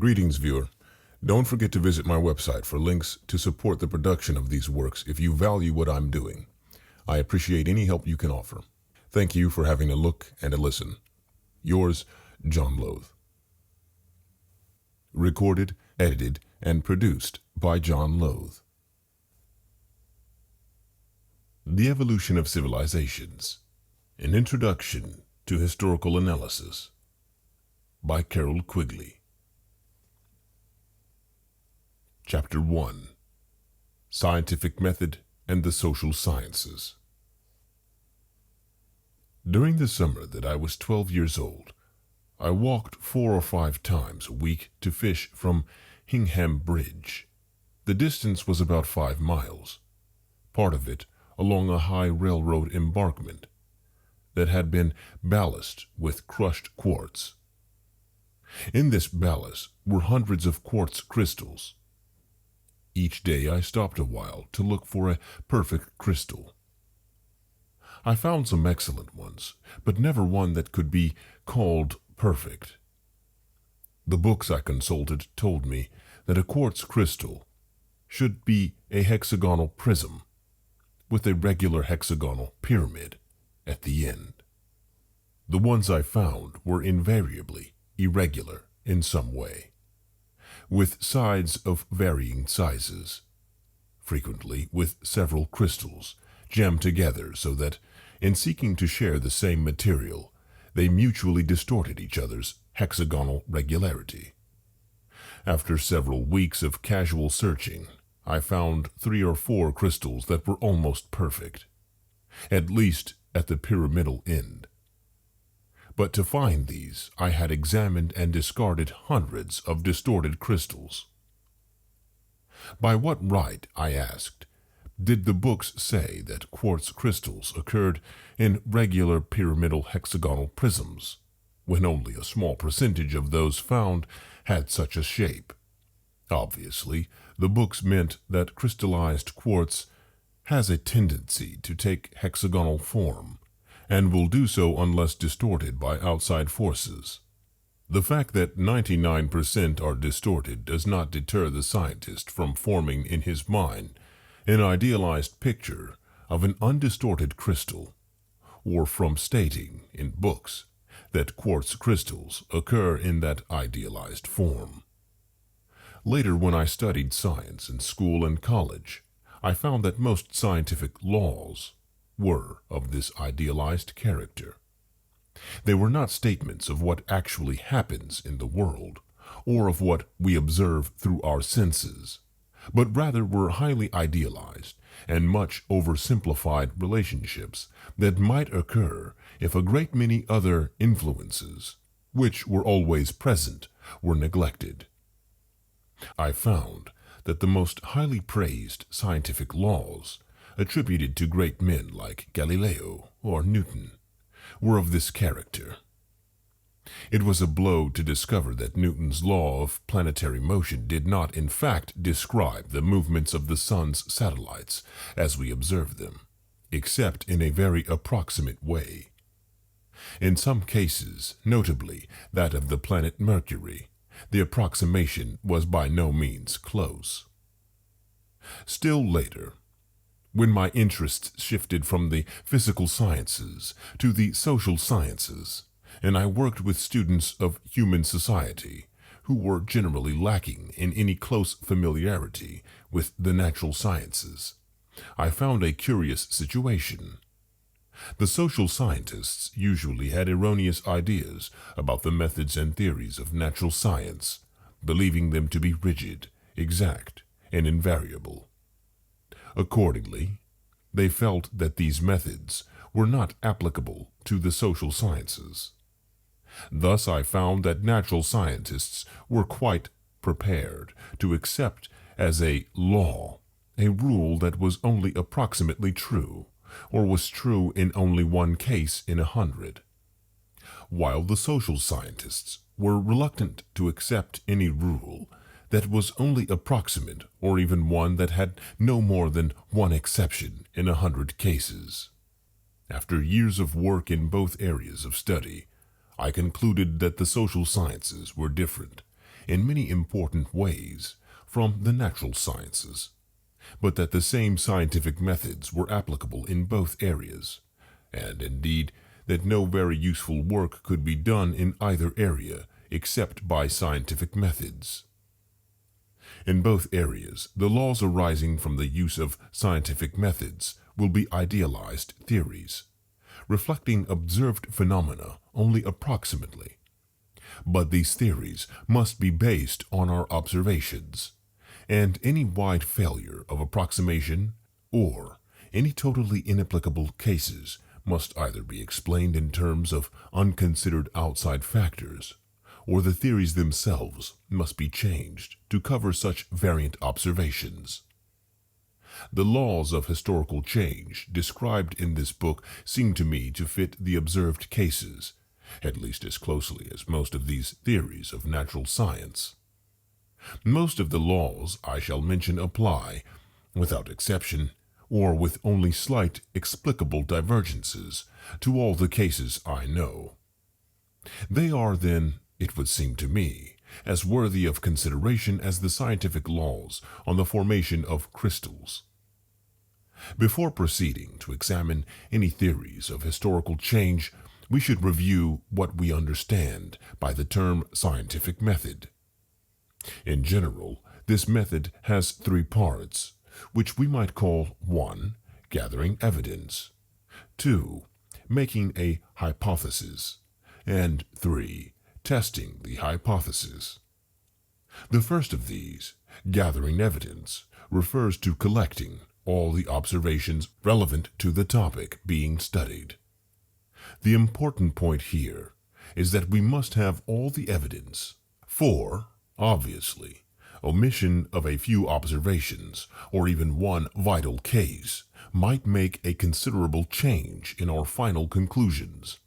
Greetings, viewer. Don't forget to visit my website for links to support the production of these works if you value what I'm doing. I appreciate any help you can offer. Thank you for having a look and a listen. Yours, John Loth. Recorded, edited, and produced by John Loth. The Evolution of Civilizations. An Introduction to Historical Analysis by Carroll Quigley. Chapter 1. Scientific Method and the Social Sciences. During the summer that I was 12 years old, I walked 4 or 5 times a week to fish from Hingham Bridge. The distance was about 5 miles, part of it along a high railroad embankment that had been ballasted with crushed quartz. In this ballast were hundreds of quartz crystals. Each day I stopped a while to look for a perfect crystal. I found some excellent ones, but never one that could be called perfect. The books I consulted told me that a quartz crystal should be a hexagonal prism with a regular hexagonal pyramid at the end. The ones I found were invariably irregular in some way, with sides of varying sizes, frequently with several crystals jammed together so that, in seeking to share the same material, they mutually distorted each other's hexagonal regularity. After several weeks of casual searching, I found 3 or 4 crystals that were almost perfect, at least at the pyramidal end. But to find these, I had examined and discarded hundreds of distorted crystals. By what right, I asked, did the books say that quartz crystals occurred in regular pyramidal hexagonal prisms, when only a small percentage of those found had such a shape? Obviously, the books meant that crystallized quartz has a tendency to take hexagonal form, and will do so unless distorted by outside forces. The fact that 99% are distorted does not deter the scientist from forming in his mind an idealized picture of an undistorted crystal, or from stating in books that quartz crystals occur in that idealized form. Later, when I studied science in school and college, I found that most scientific laws were of this idealized character. They were not statements of what actually happens in the world, or of what we observe through our senses, but rather were highly idealized and much oversimplified relationships that might occur if a great many other influences, which were always present, were neglected. I found that the most highly praised scientific laws attributed to great men like Galileo or Newton were of this character. It was a blow to discover that Newton's law of planetary motion did not in fact describe the movements of the sun's satellites as we observe them, except in a very approximate way. In some cases, notably that of the planet Mercury, the approximation was by no means close. Still later, when my interests shifted from the physical sciences to the social sciences, and I worked with students of human society who were generally lacking in any close familiarity with the natural sciences, I found a curious situation. The social scientists usually had erroneous ideas about the methods and theories of natural science, believing them to be rigid, exact, and invariable. Accordingly, they felt that these methods were not applicable to the social sciences. Thus I found that natural scientists were quite prepared to accept as a law a rule that was only approximately true, or was true in only one case in 100, while the social scientists were reluctant to accept any rule that was only approximate, or even one that had no more than one exception in 100 cases. After years of work in both areas of study, I concluded that the social sciences were different, in many important ways from the natural sciences, but that the same scientific methods were applicable in both areas, and indeed that no very useful work could be done in either area except by scientific methods. In both areas, the laws arising from the use of scientific methods will be idealized theories, reflecting observed phenomena only approximately. But these theories must be based on our observations, and any wide failure of approximation or any totally inapplicable cases must either be explained in terms of unconsidered outside factors, or the theories themselves must be changed to cover such variant observations. The laws of historical change described in this book seem to me to fit the observed cases, at least as closely as most of these theories of natural science. Most of the laws I shall mention apply, without exception, or with only slight explicable divergences, to all the cases I know. They are, then, it would seem to me, as worthy of consideration as the scientific laws on the formation of crystals. Before proceeding to examine any theories of historical change, we should review what we understand by the term scientific method. In general, this method has three parts, which we might call 1. Gathering evidence, 2. Making a hypothesis, and 3. Testing the hypothesis. The first of these, gathering evidence, refers to collecting all the observations relevant to the topic being studied. The important point here is that we must have all the evidence, for, obviously, omission of a few observations, or even one vital case, might make a considerable change in our final conclusions.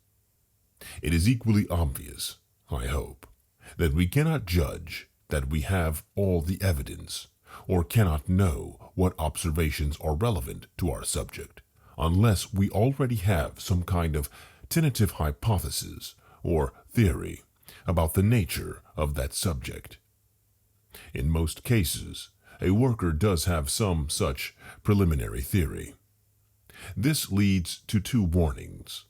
It is equally obvious, I hope, that we cannot judge that we have all the evidence, or cannot know what observations are relevant to our subject, unless we already have some kind of tentative hypothesis or theory about the nature of that subject. In most cases, a worker does have some such preliminary theory. This leads to two warnings.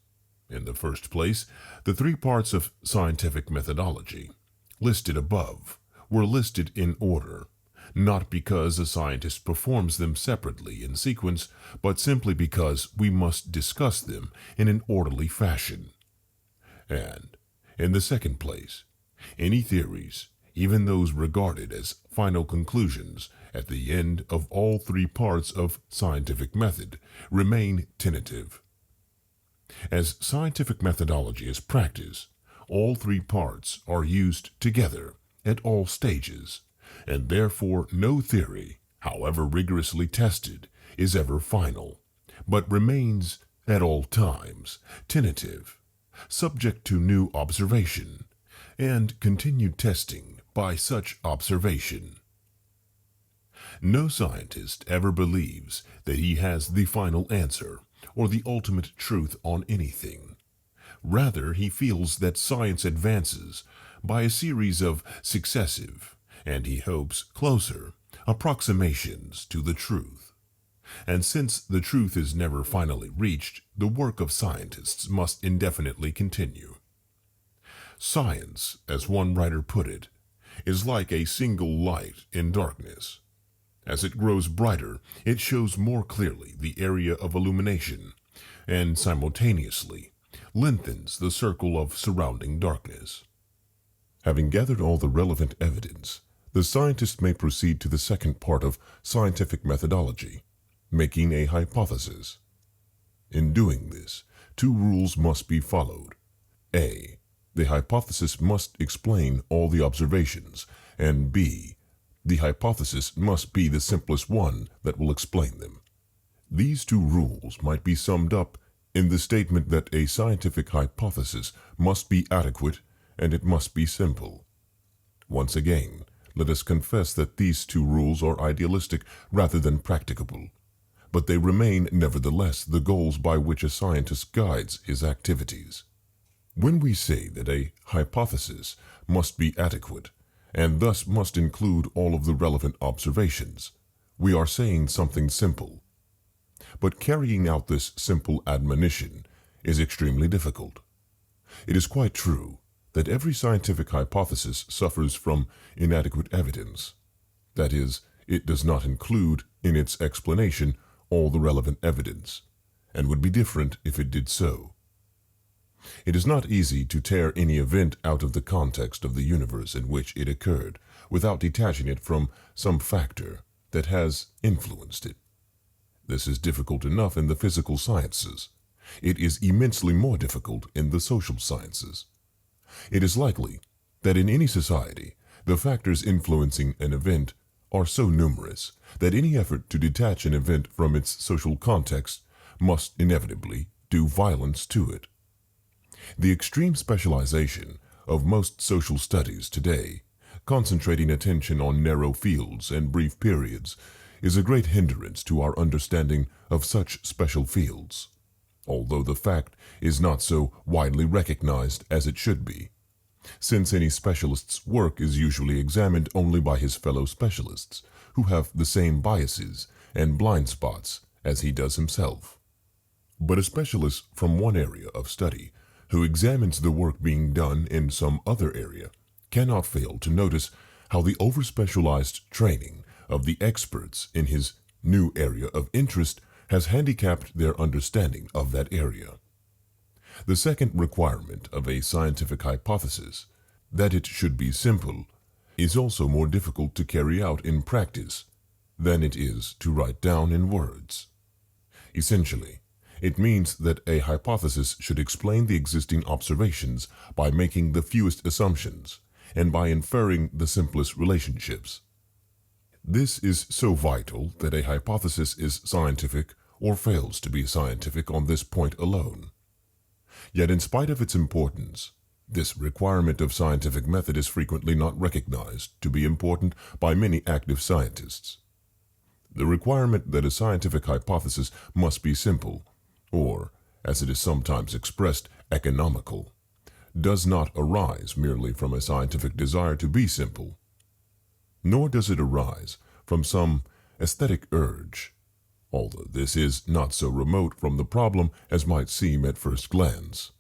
In the first place, the three parts of scientific methodology, listed above, were listed in order, not because a scientist performs them separately in sequence, but simply because we must discuss them in an orderly fashion. And, in the second place, any theories, even those regarded as final conclusions at the end of all three parts of scientific method, remain tentative. As scientific methodology is practiced, all three parts are used together at all stages, and therefore no theory, however rigorously tested, is ever final, but remains at all times tentative, subject to new observation, and continued testing by such observation. No scientist ever believes that he has the final answer or the ultimate truth on anything. Rather, he feels that science advances by a series of successive, and he hopes closer, approximations to the truth. And since the truth is never finally reached, the work of scientists must indefinitely continue. Science, as one writer put it, is like a single light in darkness. As it grows brighter, it shows more clearly the area of illumination, and simultaneously lengthens the circle of surrounding darkness. Having gathered all the relevant evidence, the scientist may proceed to the second part of scientific methodology, making a hypothesis. In doing this, two rules must be followed. A. The hypothesis must explain all the observations, and B. The hypothesis must be the simplest one that will explain them. These two rules might be summed up in the statement that a scientific hypothesis must be adequate and it must be simple. Once again, let us confess that these two rules are idealistic rather than practicable, but they remain nevertheless the goals by which a scientist guides his activities. When we say that a hypothesis must be adequate and thus must include all of the relevant observations. We are saying something simple. But carrying out this simple admonition is extremely difficult. It is quite true that every scientific hypothesis suffers from inadequate evidence. That is, it does not include in its explanation all the relevant evidence, and would be different if it did so. It is not easy to tear any event out of the context of the universe in which it occurred without detaching it from some factor that has influenced it. This is difficult enough in the physical sciences. It is immensely more difficult in the social sciences. It is likely that in any society, the factors influencing an event are so numerous that any effort to detach an event from its social context must inevitably do violence to it. The extreme specialization of most social studies today, concentrating attention on narrow fields and brief periods, is a great hindrance to our understanding of such special fields, although the fact is not so widely recognized as it should be, since any specialist's work is usually examined only by his fellow specialists, who have the same biases and blind spots as he does himself. But a specialist from one area of study who examines the work being done in some other area cannot fail to notice how the over-specialized training of the experts in his new area of interest has handicapped their understanding of that area. The second requirement of a scientific hypothesis, that it should be simple, is also more difficult to carry out in practice than it is to write down in words. Essentially, it means that a hypothesis should explain the existing observations by making the fewest assumptions and by inferring the simplest relationships. This is so vital that a hypothesis is scientific or fails to be scientific on this point alone. Yet in spite of its importance, this requirement of scientific method is frequently not recognized to be important by many active scientists. The requirement that a scientific hypothesis must be simple, or, as it is sometimes expressed, economical, does not arise merely from a scientific desire to be simple, nor does it arise from some aesthetic urge, although this is not so remote from the problem as might seem at first glance.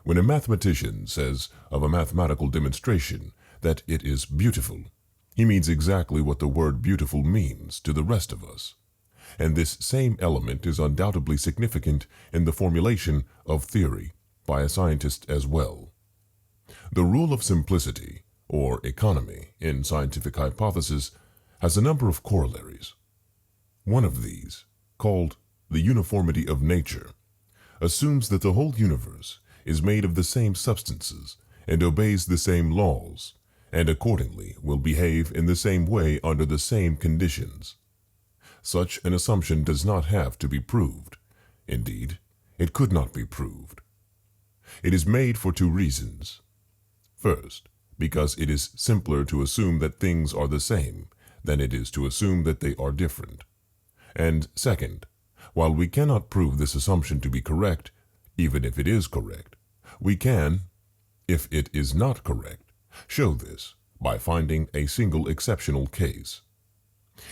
When a mathematician says of a mathematical demonstration that it is beautiful, he means exactly what the word beautiful means to the rest of us. And this same element is undoubtedly significant in the formulation of theory by a scientist as well. The rule of simplicity, or economy, in scientific hypothesis has a number of corollaries. One of these, called the uniformity of nature, assumes that the whole universe is made of the same substances and obeys the same laws, and accordingly will behave in the same way under the same conditions. Such an assumption does not have to be proved. Indeed, it could not be proved. It is made for two reasons. First, because it is simpler to assume that things are the same than it is to assume that they are different. And second, while we cannot prove this assumption to be correct, even if it is correct, we can, if it is not correct, show this by finding a single exceptional case.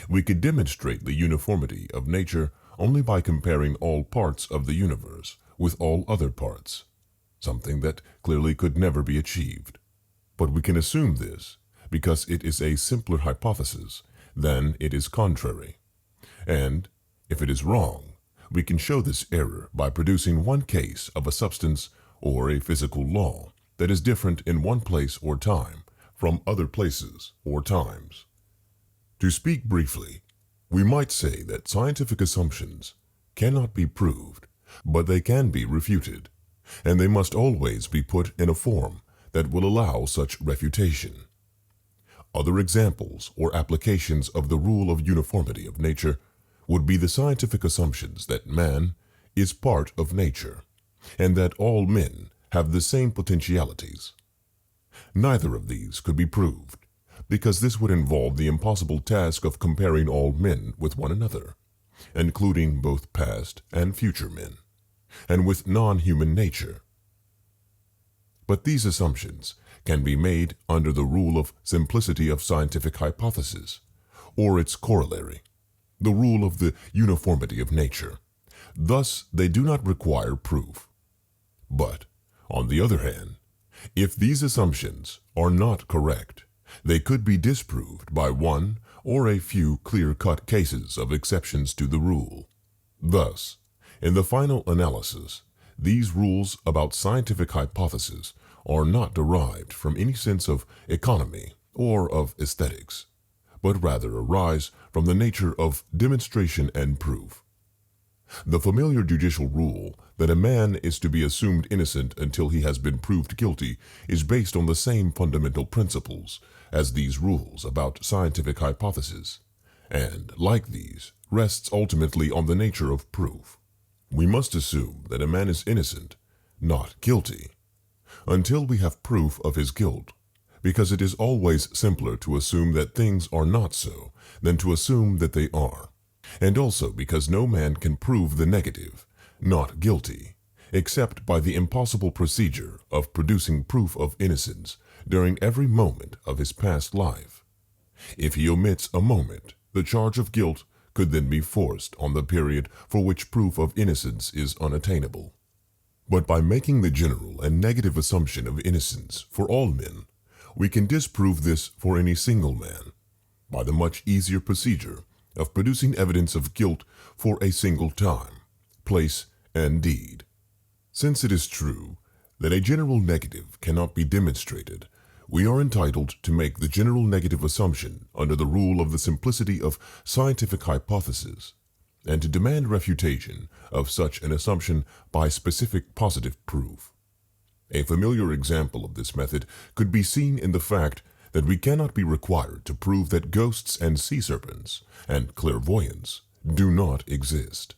We could demonstrate the uniformity of nature only by comparing all parts of the universe with all other parts, something that clearly could never be achieved. But we can assume this because it is a simpler hypothesis than it is contrary. And, if it is wrong, we can show this error by producing one case of a substance or a physical law that is different in one place or time from other places or times. To speak briefly, we might say that scientific assumptions cannot be proved, but they can be refuted, and they must always be put in a form that will allow such refutation. Other examples or applications of the rule of uniformity of nature would be the scientific assumptions that man is part of nature, and that all men have the same potentialities. Neither of these could be proved, because this would involve the impossible task of comparing all men with one another, including both past and future men, and with non-human nature. But these assumptions can be made under the rule of simplicity of scientific hypothesis, or its corollary, the rule of the uniformity of nature. Thus, they do not require proof. But, on the other hand, if these assumptions are not correct, they could be disproved by one or a few clear-cut cases of exceptions to the rule. Thus, in the final analysis, these rules about scientific hypothesis are not derived from any sense of economy or of aesthetics, but rather arise from the nature of demonstration and proof. The familiar judicial rule that a man is to be assumed innocent until he has been proved guilty is based on the same fundamental principles as these rules about scientific hypothesis, and, like these, rests ultimately on the nature of proof. We must assume that a man is innocent, not guilty, until we have proof of his guilt, because it is always simpler to assume that things are not so than to assume that they are, and also because no man can prove the negative, not guilty, except by the impossible procedure of producing proof of innocence during every moment of his past life. If he omits a moment, the charge of guilt could then be forced on the period for which proof of innocence is unattainable. But by making the general and negative assumption of innocence for all men, we can disprove this for any single man, by the much easier procedure of producing evidence of guilt for a single time, place, and deed. Since it is true that a general negative cannot be demonstrated, we are entitled to make the general negative assumption under the rule of the simplicity of scientific hypothesis, and to demand refutation of such an assumption by specific positive proof. A familiar example of this method could be seen in the fact that we cannot be required to prove that ghosts and sea serpents and clairvoyance do not exist.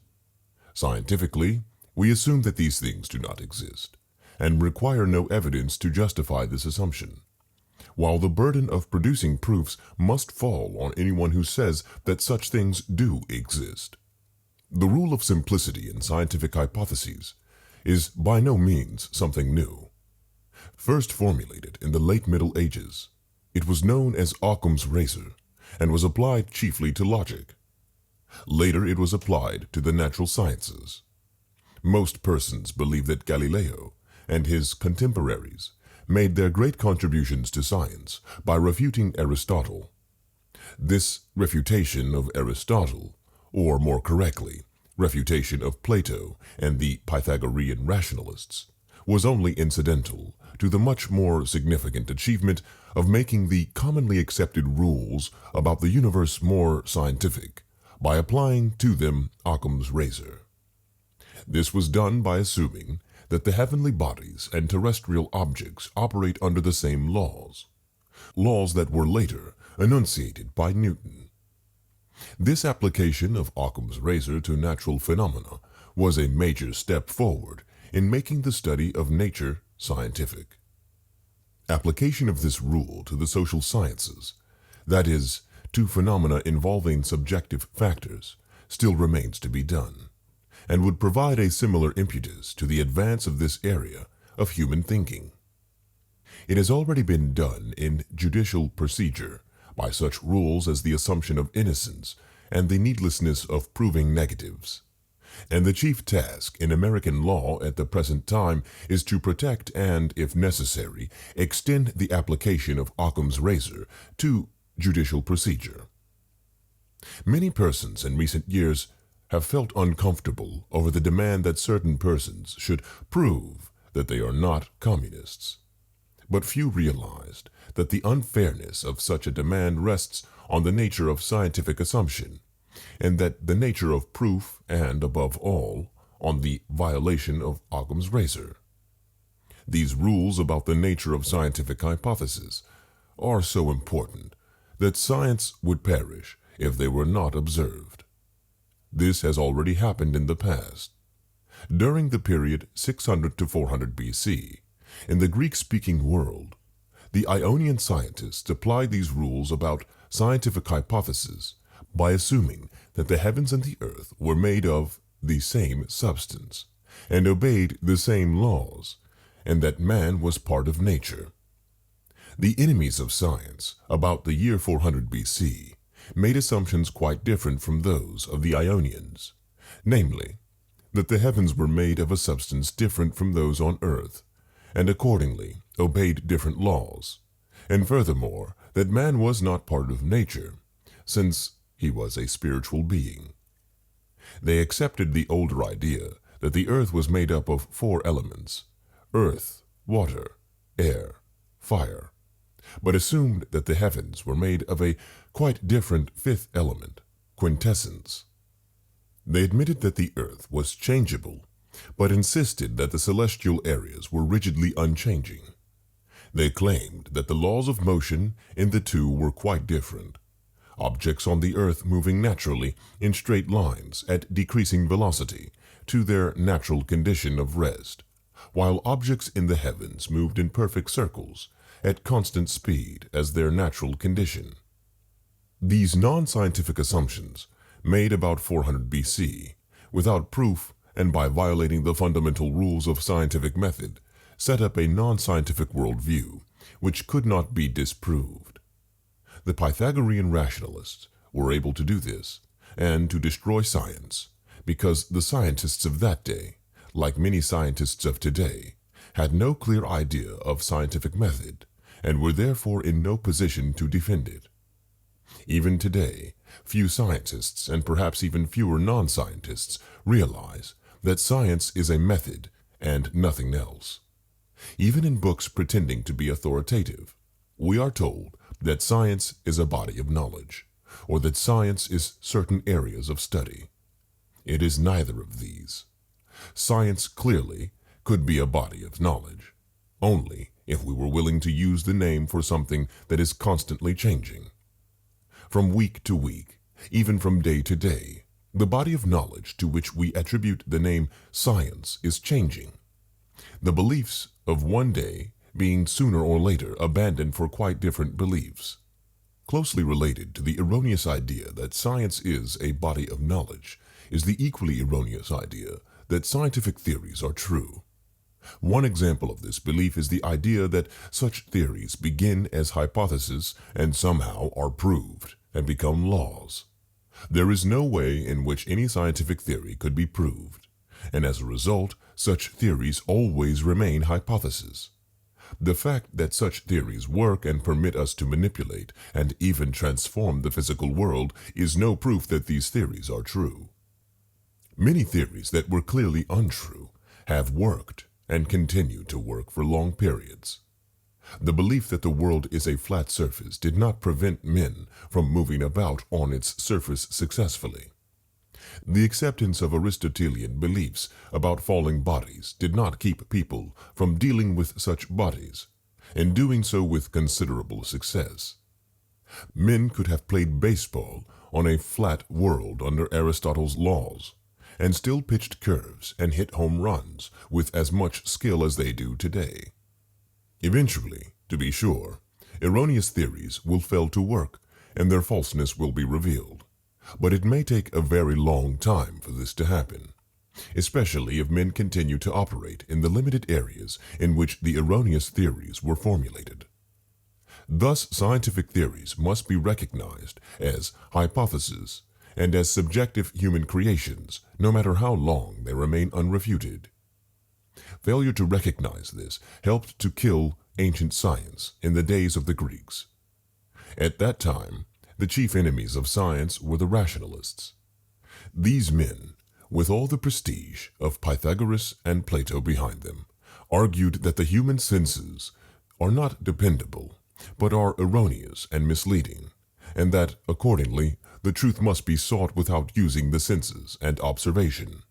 Scientifically, we assume that these things do not exist, and require no evidence to justify this assumption, while the burden of producing proofs must fall on anyone who says that such things do exist. The rule of simplicity in scientific hypotheses is by no means something new. First formulated in the late Middle Ages, it was known as Occam's razor and was applied chiefly to logic. Later it was applied to the natural sciences. Most persons believe that Galileo and his contemporaries made their great contributions to science by refuting Aristotle. This refutation of Aristotle, or more correctly, refutation of Plato and the Pythagorean rationalists, was only incidental to the much more significant achievement of making the commonly accepted rules about the universe more scientific by applying to them Occam's razor. This was done by assuming that the heavenly bodies and terrestrial objects operate under the same laws that were later enunciated by Newton. This application of Occam's razor to natural phenomena was a major step forward in making the study of nature scientific. Application of this rule to the social sciences, that is, to phenomena involving subjective factors, still remains to be done, and would provide a similar impetus to the advance of this area of human thinking. It has already been done in judicial procedure by such rules as the assumption of innocence and the needlessness of proving negatives. And the chief task in American law at the present time is to protect and, if necessary, extend the application of Occam's razor to judicial procedure. Many persons in recent years have felt uncomfortable over the demand that certain persons should prove that they are not communists. But few realized that the unfairness of such a demand rests on the nature of scientific assumption, and that the nature of proof, and, above all, on the violation of Occam's razor. These rules about the nature of scientific hypothesis are so important that science would perish if they were not observed. This has already happened in the past. During the period 600 to 400 BC, in the Greek-speaking world, the Ionian scientists applied these rules about scientific hypothesis by assuming that the heavens and the earth were made of the same substance and obeyed the same laws, and that man was part of nature. The enemies of science, about the year 400 BC, made assumptions quite different from those of the Ionians, namely, that the heavens were made of a substance different from those on earth, and accordingly obeyed different laws, and furthermore, that man was not part of nature, since he was a spiritual being. They accepted the older idea that the earth was made up of four elements: earth, water, air, fire, but assumed that the heavens were made of a quite different fifth element, quintessence. They admitted that the earth was changeable, but insisted that the celestial areas were rigidly unchanging. They claimed that the laws of motion in the two were quite different, objects on the earth moving naturally in straight lines at decreasing velocity to their natural condition of rest, while objects in the heavens moved in perfect circles at constant speed as their natural condition. These non-scientific assumptions, made about 400 BC, without proof and by violating the fundamental rules of scientific method, set up a non-scientific worldview which could not be disproved. The Pythagorean rationalists were able to do this and to destroy science because the scientists of that day, like many scientists of today, had no clear idea of scientific method and were therefore in no position to defend it. Even today, few scientists and perhaps even fewer non-scientists realize that science is a method and nothing else. Even in books pretending to be authoritative, we are told that science is a body of knowledge, or that science is certain areas of study. It is neither of these. Science clearly could be a body of knowledge, only if we were willing to use the name for something that is constantly changing. From week to week, even from day to day, the body of knowledge to which we attribute the name science is changing. The beliefs of one day being sooner or later abandoned for quite different beliefs. Closely related to the erroneous idea that science is a body of knowledge is the equally erroneous idea that scientific theories are true. One example of this belief is the idea that such theories begin as hypotheses and somehow are proved and become laws. There is no way in which any scientific theory could be proved, and as a result, such theories always remain hypotheses. The fact that such theories work and permit us to manipulate and even transform the physical world is no proof that these theories are true. Many theories that were clearly untrue have worked and continue to work for long periods. The belief that the world is a flat surface did not prevent men from moving about on its surface successfully. The acceptance of Aristotelian beliefs about falling bodies did not keep people from dealing with such bodies, and doing so with considerable success. Men could have played baseball on a flat world under Aristotle's laws, and still pitched curves and hit home runs with as much skill as they do today. Eventually, to be sure, erroneous theories will fail to work, and their falseness will be revealed. But it may take a very long time for this to happen, especially if men continue to operate in the limited areas in which the erroneous theories were formulated. Thus, scientific theories must be recognized as hypotheses and as subjective human creations, no matter how long they remain unrefuted. Failure to recognize this helped to kill ancient science in the days of the Greeks. At that time, the chief enemies of science were the rationalists. These men, with all the prestige of Pythagoras and Plato behind them, argued that the human senses are not dependable, but are erroneous and misleading, and that, accordingly, the truth must be sought without using the senses and observation,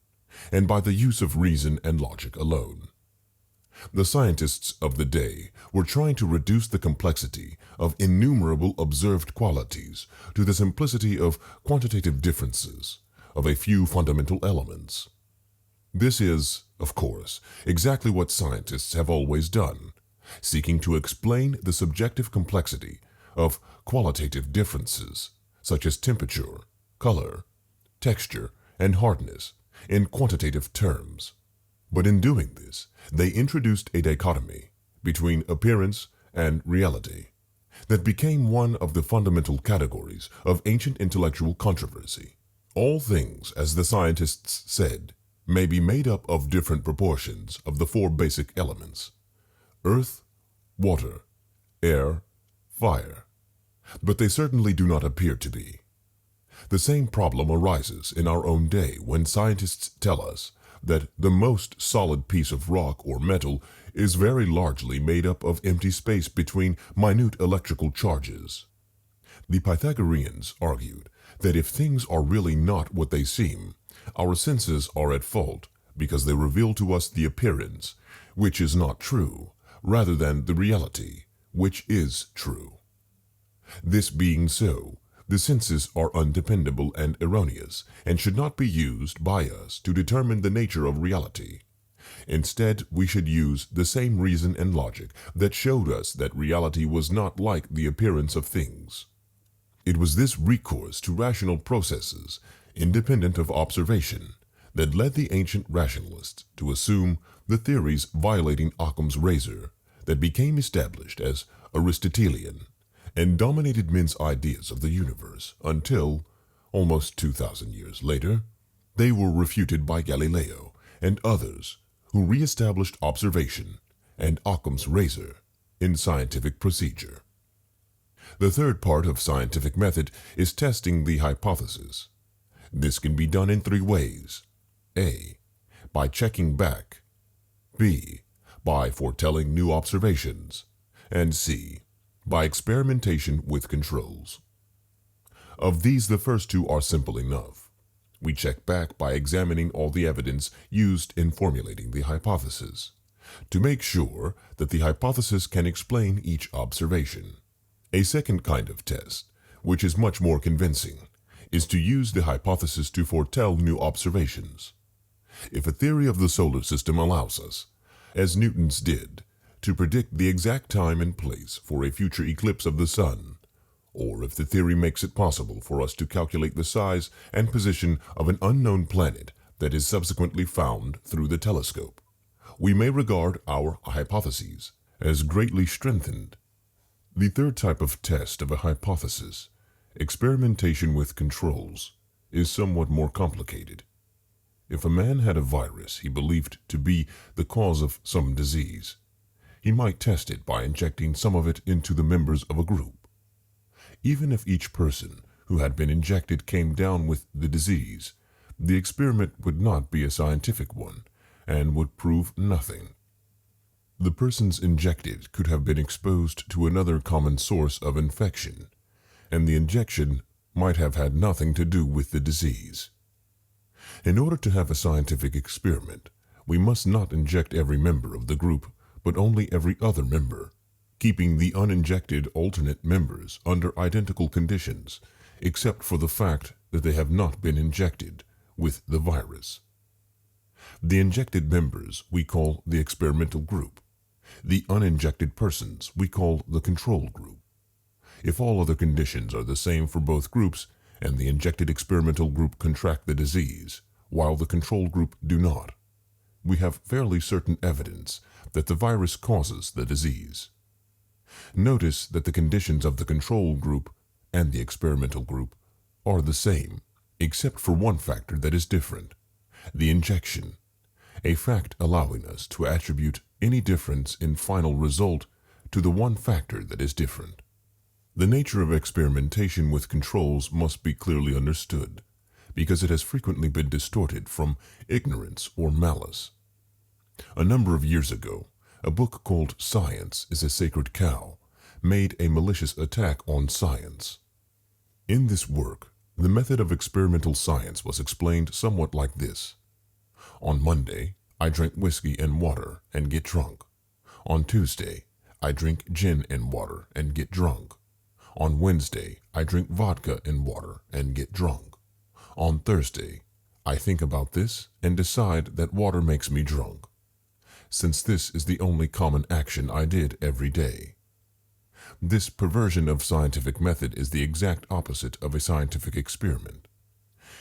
and by the use of reason and logic alone. The scientists of the day were trying to reduce the complexity of innumerable observed qualities to the simplicity of quantitative differences of a few fundamental elements. This is, of course, exactly what scientists have always done, seeking to explain the subjective complexity of qualitative differences, such as temperature, color, texture, and hardness, in quantitative terms. But in doing this, they introduced a dichotomy between appearance and reality that became one of the fundamental categories of ancient intellectual controversy. All things, as the scientists said, may be made up of different proportions of the four basic elements: earth, water, air, fire, but they certainly do not appear to be. The same problem arises in our own day when scientists tell us that the most solid piece of rock or metal is very largely made up of empty space between minute electrical charges. The Pythagoreans argued that if things are really not what they seem, our senses are at fault because they reveal to us the appearance, which is not true, rather than the reality, which is true. This being so, the senses are undependable and erroneous, and should not be used by us to determine the nature of reality. Instead, we should use the same reason and logic that showed us that reality was not like the appearance of things. It was this recourse to rational processes, independent of observation, that led the ancient rationalists to assume the theories violating Occam's razor that became established as Aristotelian and dominated men's ideas of the universe until, almost 2,000 years later, they were refuted by Galileo and others who re-established observation and Occam's razor in scientific procedure. The third part of scientific method is testing the hypothesis. This can be done in three ways: A, by checking back; B, by foretelling new observations; and C, by experimentation with controls. Of these, the first two are simple enough. We check back by examining all the evidence used in formulating the hypothesis, to make sure that the hypothesis can explain each observation. A second kind of test, which is much more convincing, is to use the hypothesis to foretell new observations. If a theory of the solar system allows us, as Newton's did, to predict the exact time and place for a future eclipse of the sun, or if the theory makes it possible for us to calculate the size and position of an unknown planet that is subsequently found through the telescope, we may regard our hypotheses as greatly strengthened. The third type of test of a hypothesis, experimentation with controls, is somewhat more complicated. If a man had a virus he believed to be the cause of some disease, he might test it by injecting some of it into the members of a group. Even if each person who had been injected came down with the disease, the experiment would not be a scientific one and would prove nothing. The persons injected could have been exposed to another common source of infection, and the injection might have had nothing to do with the disease. In order to have a scientific experiment, we must not inject every member of the group, but only every other member, keeping the uninjected alternate members under identical conditions, except for the fact that they have not been injected with the virus. The injected members we call the experimental group. The uninjected persons we call the control group. If all other conditions are the same for both groups, and the injected experimental group contract the disease, while the control group do not, we have fairly certain evidence that the virus causes the disease. Notice that the conditions of the control group and the experimental group are the same, except for one factor that is different: the injection, a fact allowing us to attribute any difference in final result to the one factor that is different. The nature of experimentation with controls must be clearly understood, because it has frequently been distorted from ignorance or malice. A number of years ago, a book called Science is a Sacred Cow made a malicious attack on science. In this work, the method of experimental science was explained somewhat like this: on Monday, I drink whiskey and water and get drunk. On Tuesday, I drink gin and water and get drunk. On Wednesday, I drink vodka and water and get drunk. On Thursday, I think about this and decide that water makes me drunk, since this is the only common action I did every day. This perversion of scientific method is the exact opposite of a scientific experiment.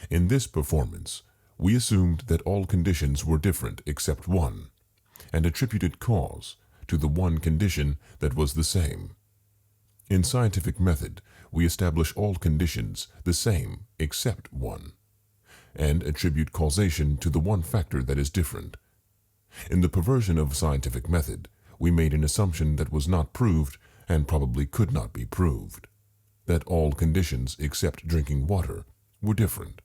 In this performance, we assumed that all conditions were different except one, and attributed cause to the one condition that was the same. In scientific method, we establish all conditions the same except one, and attribute causation to the one factor that is different. In the perversion of scientific method, we made an assumption that was not proved and probably could not be proved, that all conditions except drinking water were different.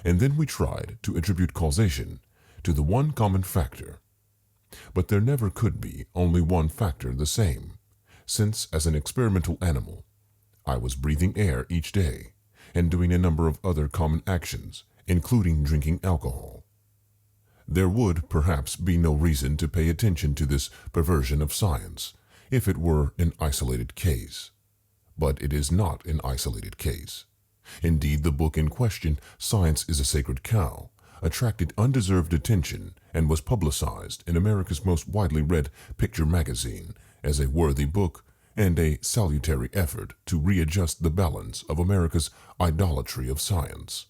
And then we tried to attribute causation to the one common factor. But there never could be only one factor the same, since as an experimental animal, I was breathing air each day and doing a number of other common actions, including drinking alcohol. There would perhaps be no reason to pay attention to this perversion of science if it were an isolated case. But it is not an isolated case. Indeed, the book in question, Science is a Sacred Cow, attracted undeserved attention and was publicized in America's most widely read picture magazine as a worthy book and a salutary effort to readjust the balance of America's idolatry of science.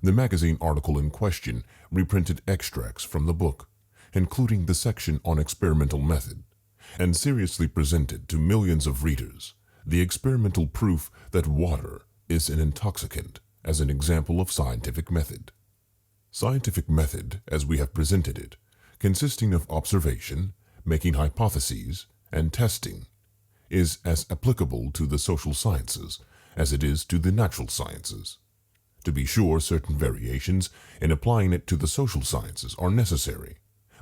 The magazine article in question reprinted extracts from the book, including the section on experimental method, and seriously presented to millions of readers the experimental proof that water is an intoxicant as an example of scientific method. Scientific method, as we have presented it, consisting of observation, making hypotheses, and testing, is as applicable to the social sciences as it is to the natural sciences. To be sure, certain variations in applying it to the social sciences are necessary,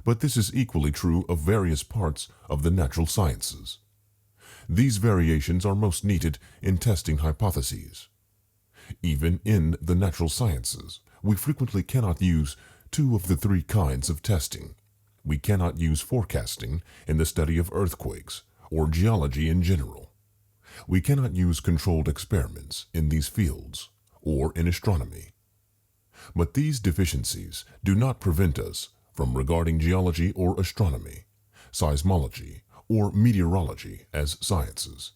but this is equally true of various parts of the natural sciences. These variations are most needed in testing hypotheses. Even in the natural sciences, we frequently cannot use two of the three kinds of testing. We cannot use forecasting in the study of earthquakes or geology in general. We cannot use controlled experiments in these fields or in astronomy. But these deficiencies do not prevent us from regarding geology or astronomy, seismology, or meteorology as sciences.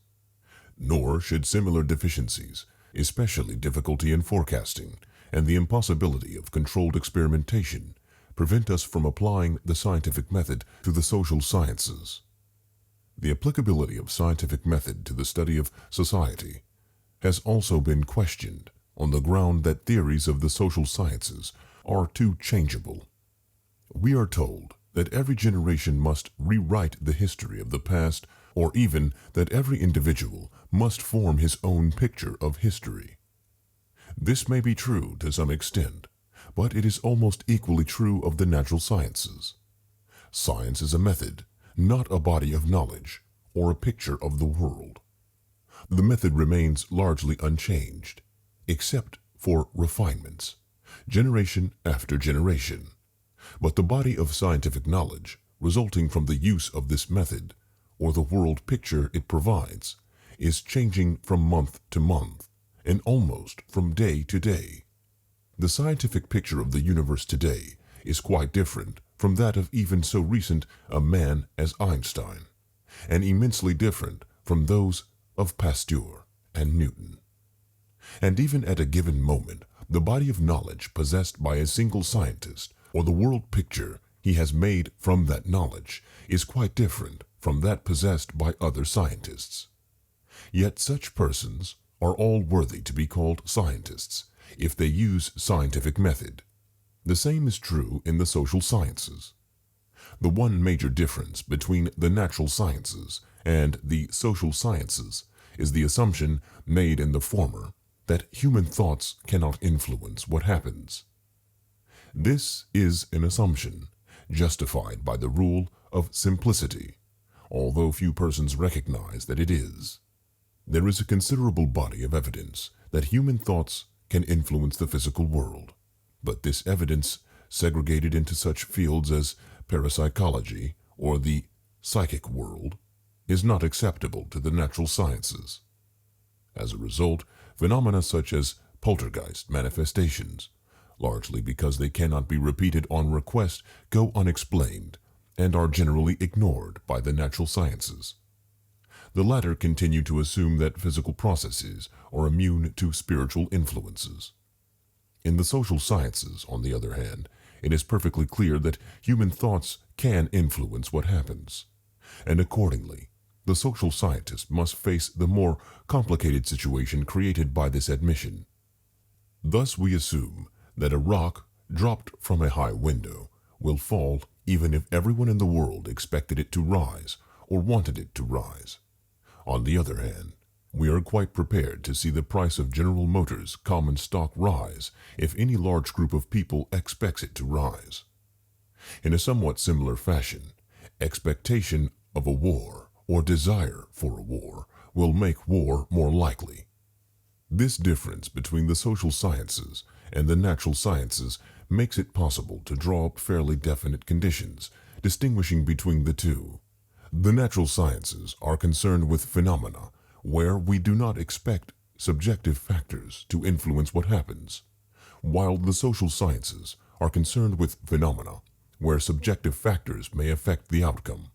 Nor should similar deficiencies, especially difficulty in forecasting and the impossibility of controlled experimentation, prevent us from applying the scientific method to the social sciences. The applicability of scientific method to the study of society has also been questioned on the ground that theories of the social sciences are too changeable. We are told that every generation must rewrite the history of the past, or even that every individual must form his own picture of history. This may be true to some extent, but it is almost equally true of the natural sciences. Science is a method, not a body of knowledge or a picture of the world. The method remains largely unchanged, except for refinements, generation after generation. But the body of scientific knowledge resulting from the use of this method, or the world picture it provides, is changing from month to month and almost from day to day. The scientific picture of the universe today is quite different from that of even so recent a man as Einstein, and immensely different from those of Pasteur and Newton. And even at a given moment, the body of knowledge possessed by a single scientist, or the world picture he has made from that knowledge, is quite different from that possessed by other scientists. Yet such persons are all worthy to be called scientists if they use scientific method. The same is true in the social sciences. The one major difference between the natural sciences and the social sciences is the assumption made in the former that human thoughts cannot influence what happens. This is an assumption justified by the rule of simplicity, although few persons recognize that it is. There is a considerable body of evidence that human thoughts can influence the physical world, but this evidence, segregated into such fields as parapsychology or the psychic world, is not acceptable to the natural sciences. As a result, phenomena such as poltergeist manifestations, largely because they cannot be repeated on request, go unexplained and are generally ignored by the natural sciences. The latter continue to assume that physical processes are immune to spiritual influences. In the social sciences, on the other hand, it is perfectly clear that human thoughts can influence what happens. and accordingly, the social scientist must face the more complicated situation created by this admission. Thus we assume that a rock dropped from a high window will fall even if everyone in the world expected it to rise or wanted it to rise. On the other hand, we are quite prepared to see the price of General Motors common stock rise if any large group of people expects it to rise. In a somewhat similar fashion, expectation of a war or desire for a war will make war more likely. This difference between the social sciences and the natural sciences makes it possible to draw up fairly definite conditions, distinguishing between the two. The natural sciences are concerned with phenomena where we do not expect subjective factors to influence what happens, while the social sciences are concerned with phenomena where subjective factors may affect the outcome.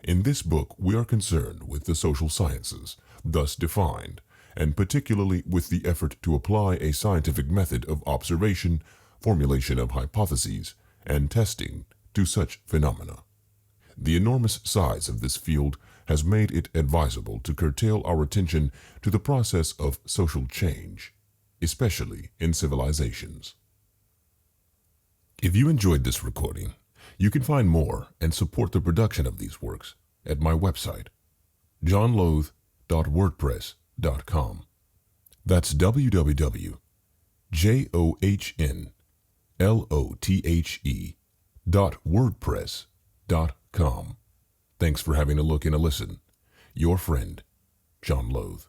In this book, we are concerned with the social sciences, thus defined, and particularly with the effort to apply a scientific method of observation, formulation of hypotheses, and testing to such phenomena. The enormous size of this field has made it advisable to curtail our attention to the process of social change, especially in civilizations. If you enjoyed this recording, you can find more and support the production of these works at my website, johnlothe.wordpress.com. That's www.johnlothe.wordpress.com. Thanks for having a look and a listen. Your friend, John Lothe.